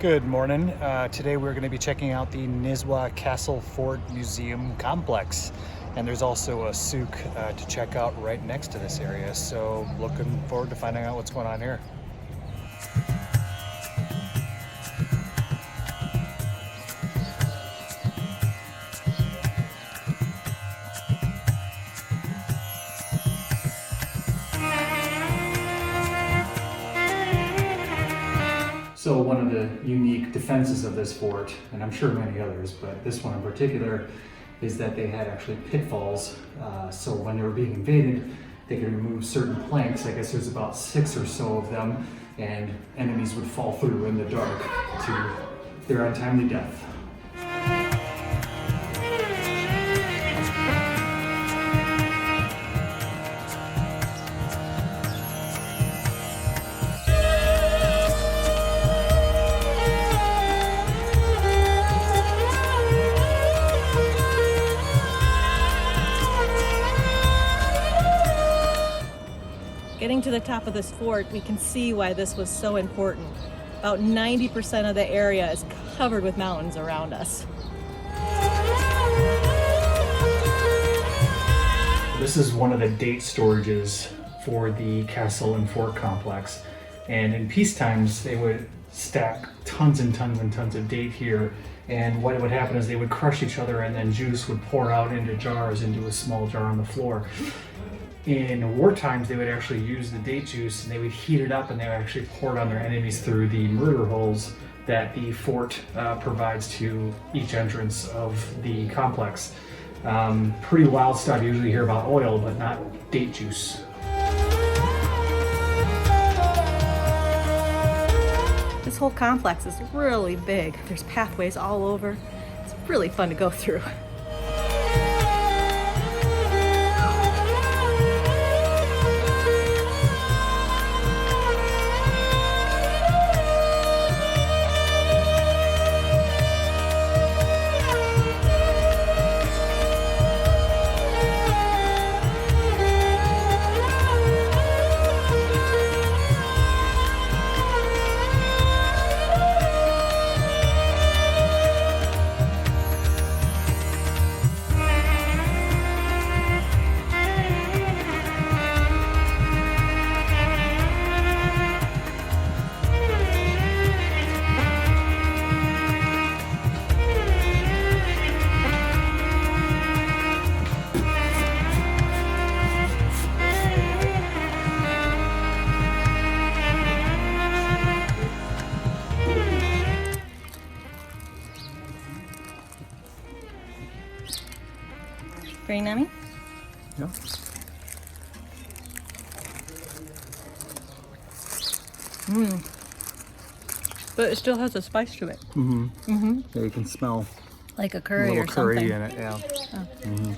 Good morning. Today we're going to be checking out the Nizwa Castle Fort Museum Complex. And there's also a souk to check out right next to this area. So looking forward to finding out what's going on here. So one of the unique defenses of this fort, and I'm sure many others, but this one in particular, is that they had actually pitfalls. So when they were being invaded, they could remove certain planks. I guess there's about 6 or so of them, and enemies would fall through in the dark to their untimely death. Getting to the top of this fort, we can see why this was so important. About 90% of the area is covered with mountains around us. This is one of the date storages for the castle and fort complex. And in peace times, they would stack tons and tons and tons of date here. And what would happen is they would crush each other and then juice would pour out into jars, into a small jar on the floor. In war times, they would actually use the date juice and they would heat it up and they would actually pour it on their enemies through the murder holes that the fort provides to each entrance of the complex. Pretty wild stuff. You usually hear about oil, but not date juice. This whole complex is really big. There's pathways all over. It's really fun to go through. Very yummy? Yeah. But it still has a spice to it. Yeah, you can smell Like a a curry little or curry something. in it, yeah. Oh.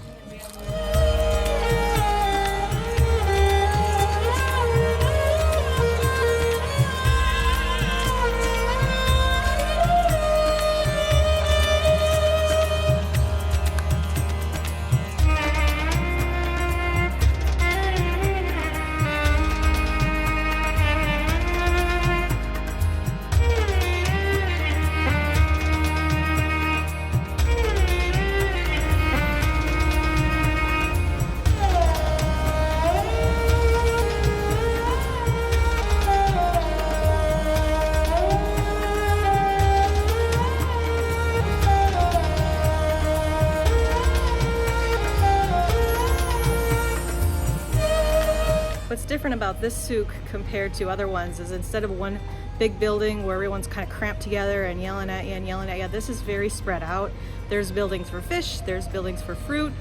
What's different about this souk compared to other ones is instead of one big building where everyone's kind of cramped together and yelling at you, this is very spread out. There's buildings for fish, there's buildings for fruit.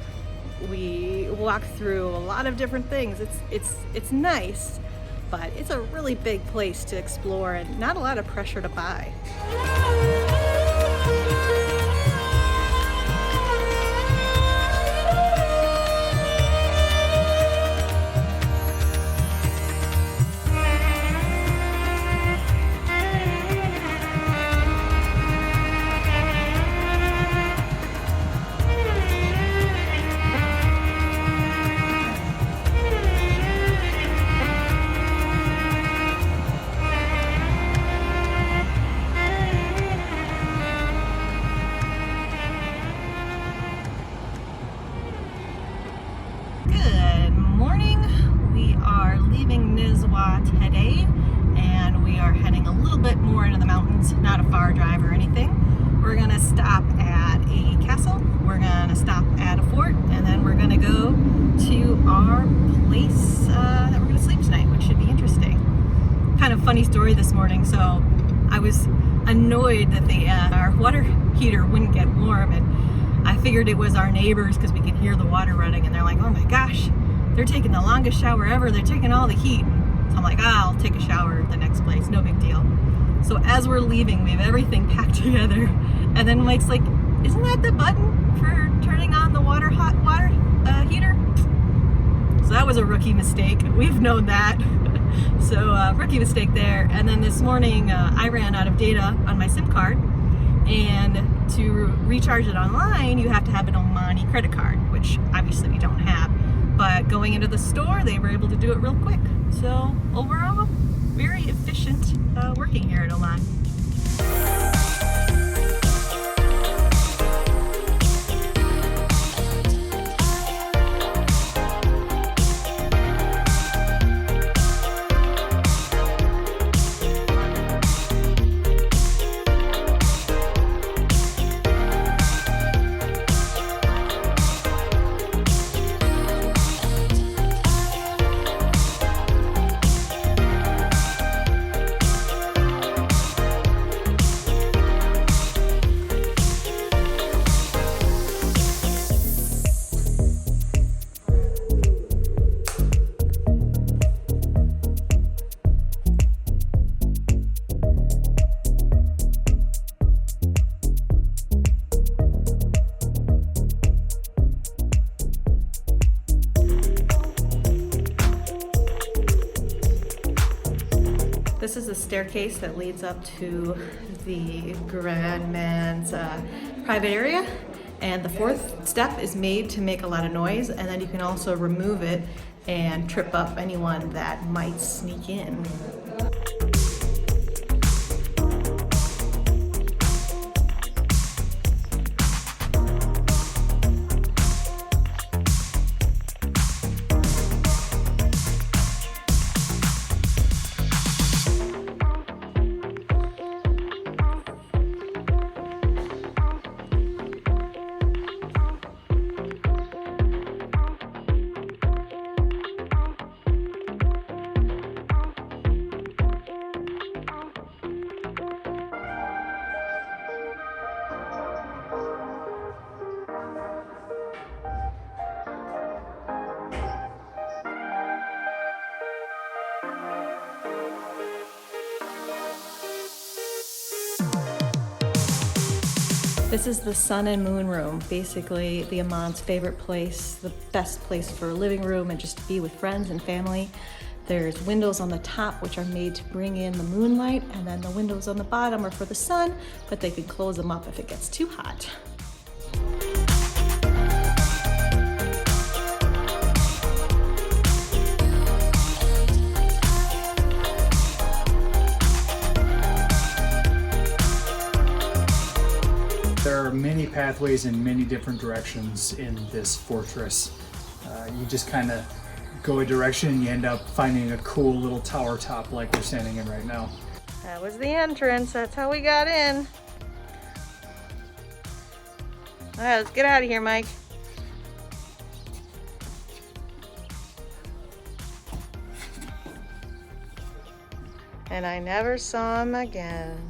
We walk through a lot of different things. It's nice, but it's a really big place to explore and not a lot of pressure to buy. morning. We are leaving Nizwa today and we are heading a little bit more into the mountains, not a far drive or anything. We're gonna stop at a castle, we're gonna stop at a fort, and then we're gonna go to our place that we're gonna sleep tonight, which should be interesting. Kind of funny story this morning. So I was annoyed that our water heater wouldn't get warm, and I figured it was our neighbors because we could hear the water running, and they're like, oh my gosh, they're taking the longest shower ever, they're taking all the heat. So I'm like, I'll take a shower at the next place, no big deal. So as we're leaving, we have everything packed together, and then Mike's like, isn't that the button for turning on the hot water heater? So that was a rookie mistake. We've known that. So rookie mistake there. And then this morning I ran out of data on my SIM card, and to recharge it online you have to have an Omani credit card, which obviously we don't have. But going into the store they were able to do it real quick. So overall, very efficient working here in Oman. This is the staircase that leads up to the Grand Man's private area, and the fourth step is made to make a lot of noise, and then you can also remove it and trip up anyone that might sneak in. This is the sun and moon room, basically the Oman's favorite place, the best place for a living room and just to be with friends and family. There's windows on the top which are made to bring in the moonlight, and then the windows on the bottom are for the sun, but they can close them up if it gets too hot. There are many pathways in many different directions in this fortress. You just kind of go a direction and you end up finding a cool little tower top like we're standing in right now. That was the entrance. That's how we got in. All right, let's get out of here, Mike. And I never saw him again.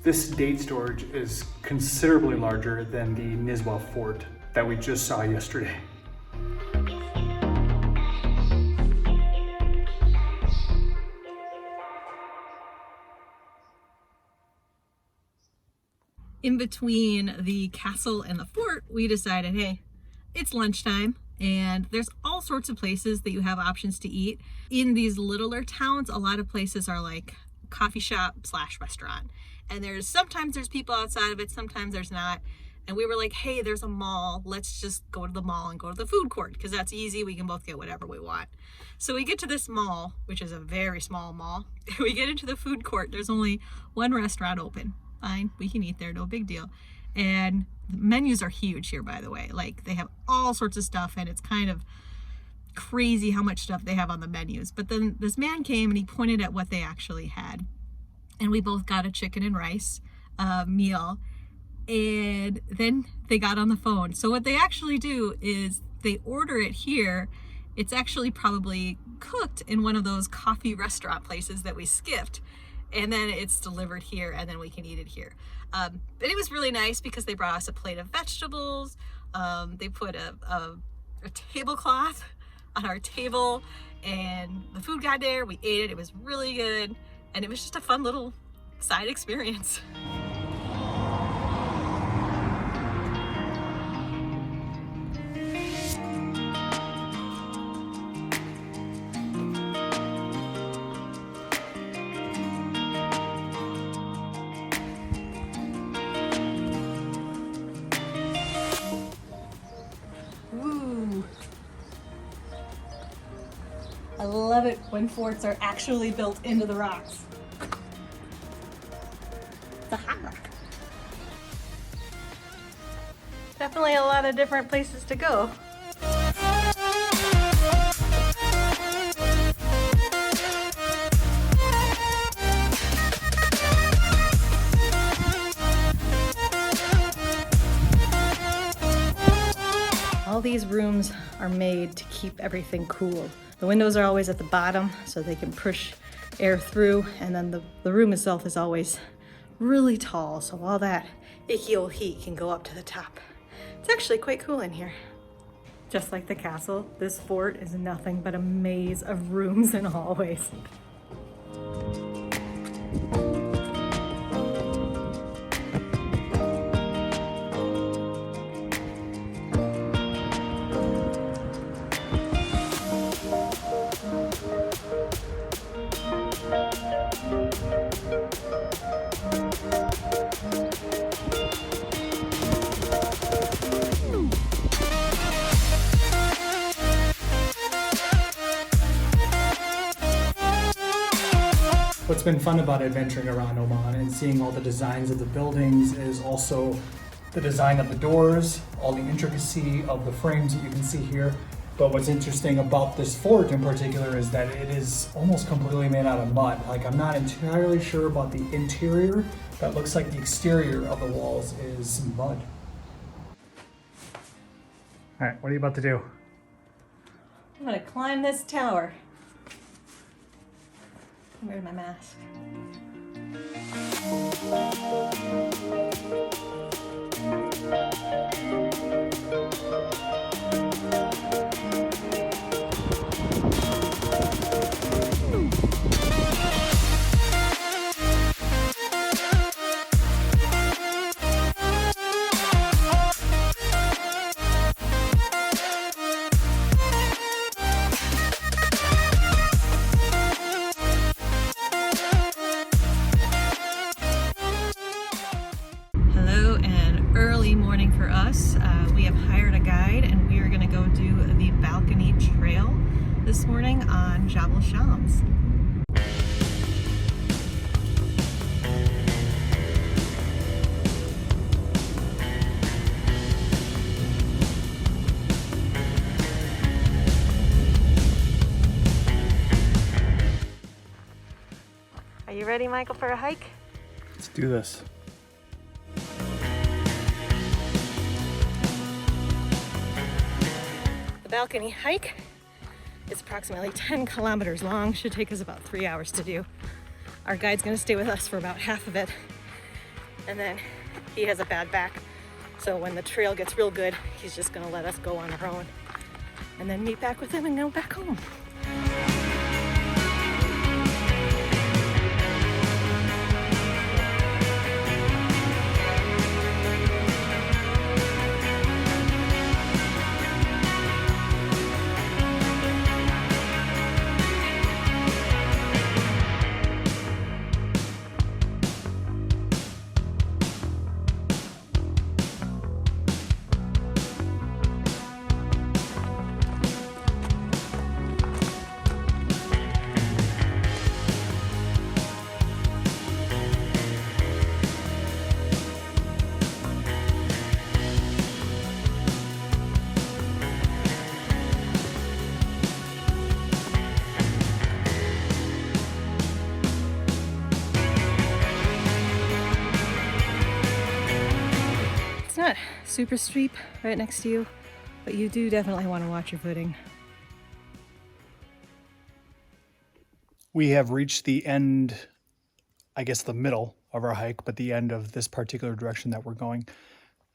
This date storage is considerably larger than the Nizwa Fort that we just saw yesterday. In between the castle and the fort, we decided, hey, it's lunchtime and there's all sorts of places that you have options to eat. In these littler towns, a lot of places are like coffee shop / restaurant. And sometimes there's people outside of it, sometimes there's not. And we were like, hey, there's a mall. Let's just go to the mall and go to the food court because that's easy. We can both get whatever we want. So we get to this mall, which is a very small mall. We get into the food court. There's only one restaurant open. Fine, we can eat there, no big deal. And the menus are huge here, by the way. Like, they have all sorts of stuff, and it's kind of crazy how much stuff they have on the menus. But then this man came and he pointed at what they actually had. And we both got a chicken and rice meal. And then they got on the phone. So what they actually do is they order it here. It's actually probably cooked in one of those coffee restaurant places that we skipped. And then it's delivered here and then we can eat it here. But it was really nice because they brought us a plate of vegetables. They put a tablecloth on our table and the food got there. We ate it. It was really good. And it was just a fun little side experience. I love it when forts are actually built into the rocks. The Hamra. Definitely a lot of different places to go. All these rooms are made to keep everything cool. The windows are always at the bottom so they can push air through, and then the room itself is always really tall, so all that icky old heat can go up to the top. It's actually quite cool in here. Just like the castle, this fort is nothing but a maze of rooms and hallways. What's been fun about adventuring around Oman and seeing all the designs of the buildings is also the design of the doors, all the intricacy of the frames that you can see here. But what's interesting about this fort in particular is that it is almost completely made out of mud. Like, I'm not entirely sure about the interior, but it looks like the exterior of the walls is mud. All right, what are you about to do? I'm gonna climb this tower. Where's my mask? We have hired a guide and we are going to go do the balcony trail this morning on Jebel Shams. Are you ready, Michael, for a hike? Let's do this. Balcony hike. It's approximately 10 kilometers long. Should take us about 3 hours to do. Our guide's gonna stay with us for about half of it. And then he has a bad back. So when the trail gets real good, he's just gonna let us go on our own and then meet back with him and go back home. super steep right next to you, but you do definitely want to watch your footing. We have reached the end, I guess the middle of our hike, but the end of this particular direction that we're going.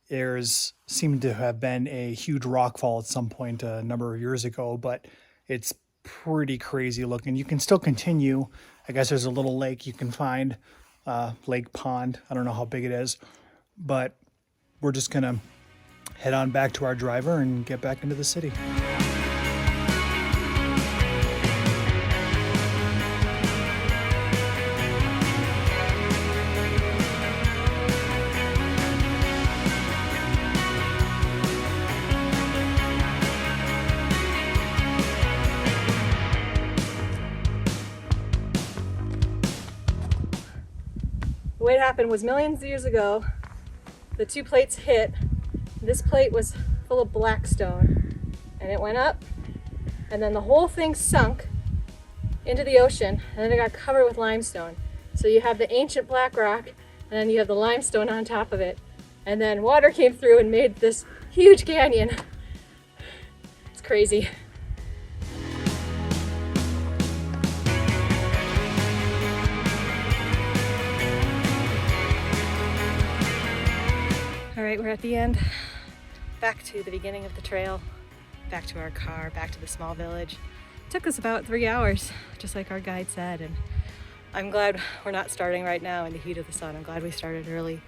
There's seemed to have been a huge rock fall at some point a number of years ago, but it's pretty crazy looking. You can still continue. I guess there's a little lake you can find, lake pond. I don't know how big it is, but we're just gonna head on back to our driver and get back into the city. What happened was millions of years ago, the two plates hit. This plate was full of black stone and it went up, and then the whole thing sunk into the ocean, and then it got covered with limestone. So you have the ancient black rock, and then you have the limestone on top of it, and then water came through and made this huge canyon. It's crazy. All right, we're at the end. Back to the beginning of the trail, back to our car, back to the small village. It took us about 3 hours, just like our guide said, and I'm glad we're not starting right now in the heat of the sun. I'm glad we started early.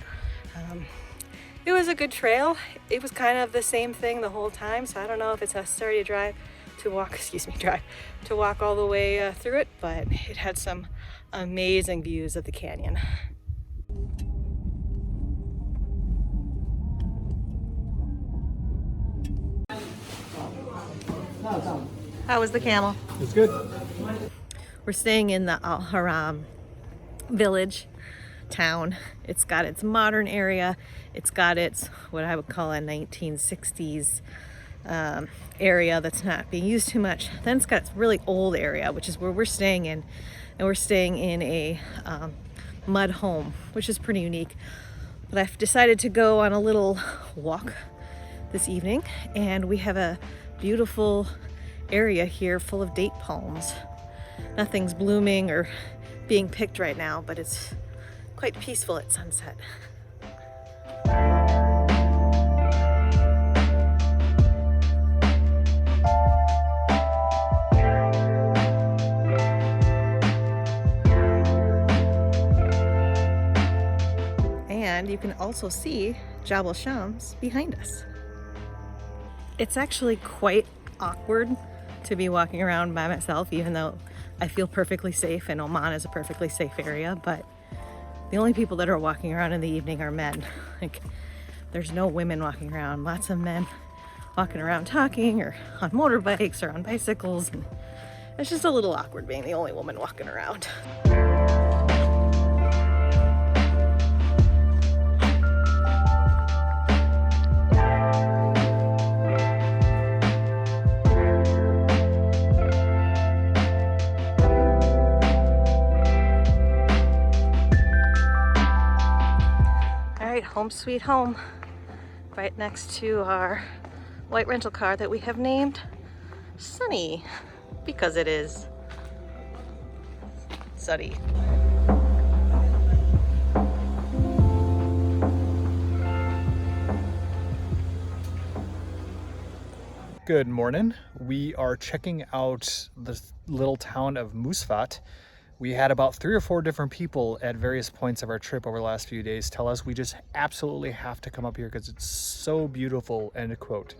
It was a good trail. It was kind of the same thing the whole time, so I don't know if it's necessary to walk all the way through it, but it had some amazing views of the canyon. How was the camel? It's good. We're staying in the Al Haram village town. It's got its modern area. It's got its what I would call a 1960s area that's not being used too much. Then it's got its really old area, which is where we're staying in, and we're staying in a mud home, which is pretty unique. But I've decided to go on a little walk this evening, and we have a beautiful area here full of date palms. Nothing's blooming or being picked right now, but it's quite peaceful at sunset. And you can also see Jebel Shams behind us. It's actually quite awkward to be walking around by myself, even though I feel perfectly safe and Oman is a perfectly safe area, but the only people that are walking around in the evening are men. Like, there's no women walking around. Lots of men walking around talking or on motorbikes or on bicycles, and it's just a little awkward being the only woman walking around. Home sweet home, right next to our white rental car that we have named Sunny, because it is sunny. Good morning. We are checking out the little town of Misfat. We had about 3 or 4 different people at various points of our trip over the last few days tell us we just absolutely have to come up here because it's so beautiful, end of quote.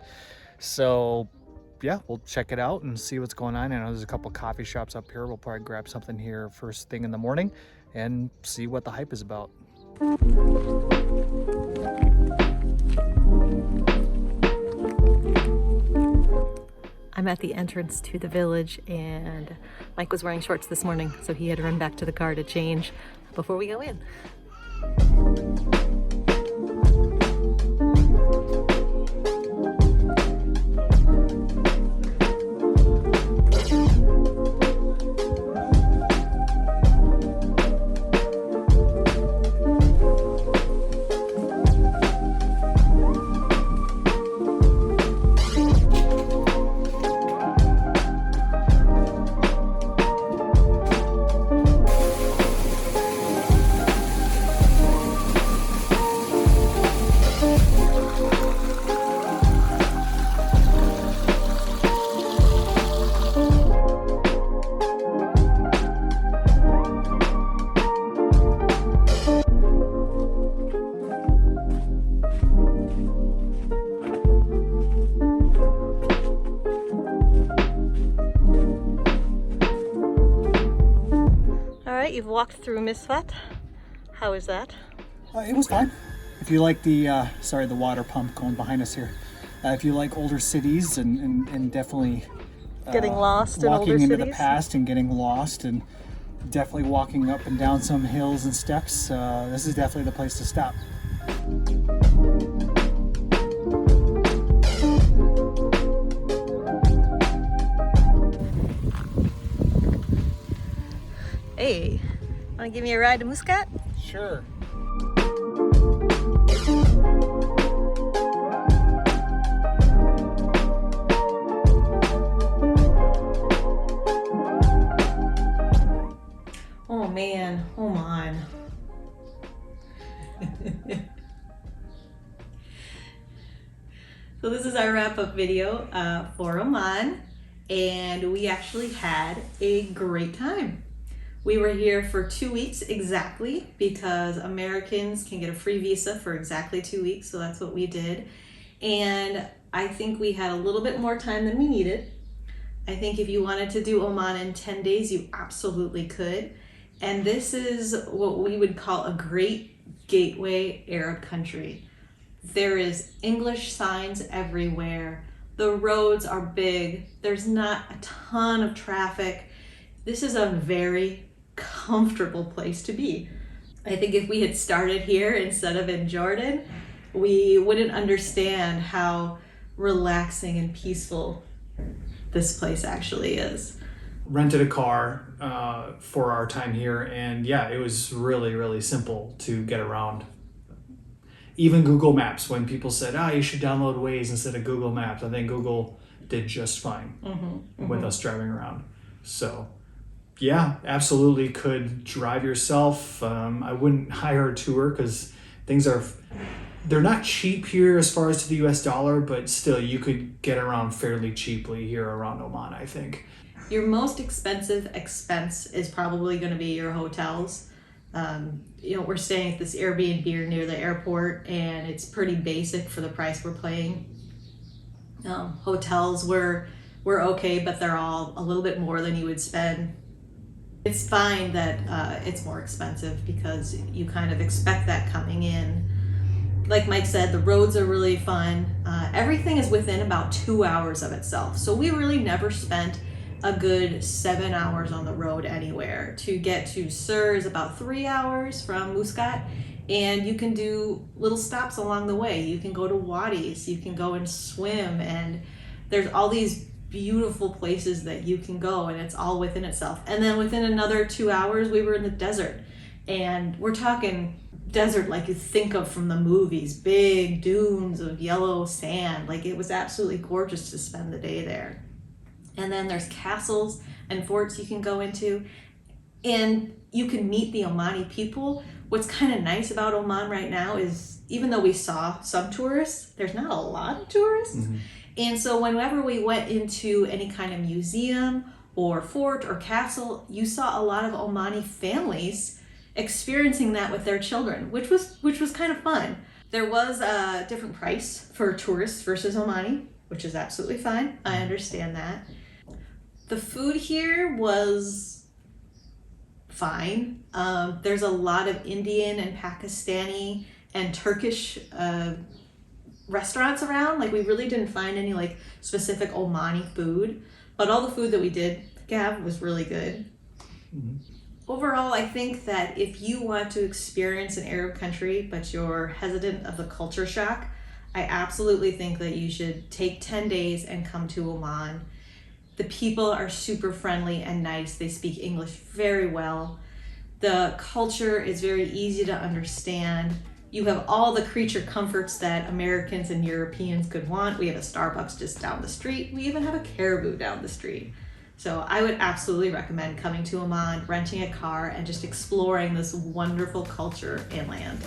So yeah, we'll check it out and see what's going on. I know there's a couple coffee shops up here. We'll probably grab something here first thing in the morning and see what the hype is about. I'm at the entrance to the village, and Mike was wearing shorts this morning, so he had to run back to the car to change before we go in. right, you've walked through Misfat. How is that? It was fine. If you like the water pump going behind us here. If you like older cities and definitely Getting lost in older walking into the cities? past and getting lost and definitely walking up and down some hills and steps, this is definitely the place to stop. Hey, want to give me a ride to Muscat? Sure. Oh man, Oman. So this is our wrap-up video for Oman, and we actually had a great time. We were here for 2 weeks exactly because Americans can get a free visa for exactly 2 weeks, so that's what we did. And I think we had a little bit more time than we needed. I think if you wanted to do Oman in 10 days, you absolutely could. And this is what we would call a great gateway Arab country. There is English signs everywhere. The roads are big. There's not a ton of traffic. This is a very comfortable place to be. I think if we had started here instead of in Jordan, we wouldn't understand how relaxing and peaceful this place actually is. Rented a car for our time here, and yeah, it was really, really simple to get around. Even Google Maps, when people said, you should download Waze instead of Google Maps, I think Google did just fine with us driving around. So yeah, absolutely could drive yourself. I wouldn't hire a tour because they're not cheap here as far as to the US dollar, but still you could get around fairly cheaply here around Oman, I think. Your most expensive expense is probably going to be your hotels. We're staying at this Airbnb near the airport, and it's pretty basic for the price we're paying. Hotels were okay, but they're all a little bit more than you would spend. It's fine that it's more expensive because you kind of expect that coming in. Like Mike said, the roads are really fun. Everything is within about 2 hours of itself. So we really never spent a good 7 hours on the road anywhere. To get to Sur is about 3 hours from Muscat, and you can do little stops along the way. You can go to wadis, you can go and swim, and there's all these beautiful places that you can go, and it's all within itself. And then within another 2 hours, we were in the desert, and we're talking desert like you think of from the movies, big dunes of yellow sand. Like, it was absolutely gorgeous to spend the day there. And then there's castles and forts you can go into, and you can meet the Omani people. What's kind of nice about Oman right now is, even though we saw some tourists, there's not a lot of tourists. And so whenever we went into any kind of museum or fort or castle, you saw a lot of Omani families experiencing that with their children, which was kind of fun. There was a different price for tourists versus Omani, which is absolutely fine. I understand that. The food here was fine. There's a lot of Indian and Pakistani and Turkish restaurants around. Like, we really didn't find any like specific Omani food, but all the food that we did have was really good. Overall, I think that if you want to experience an Arab country but you're hesitant of the culture shock, I absolutely think that you should take 10 days and come to Oman. The people are super friendly and nice. They speak English very well. The culture is very easy to understand. You have all the creature comforts that Americans and Europeans could want. We have a Starbucks just down the street. We even have a Caribou down the street. So I would absolutely recommend coming to Oman, renting a car, and just exploring this wonderful culture and land.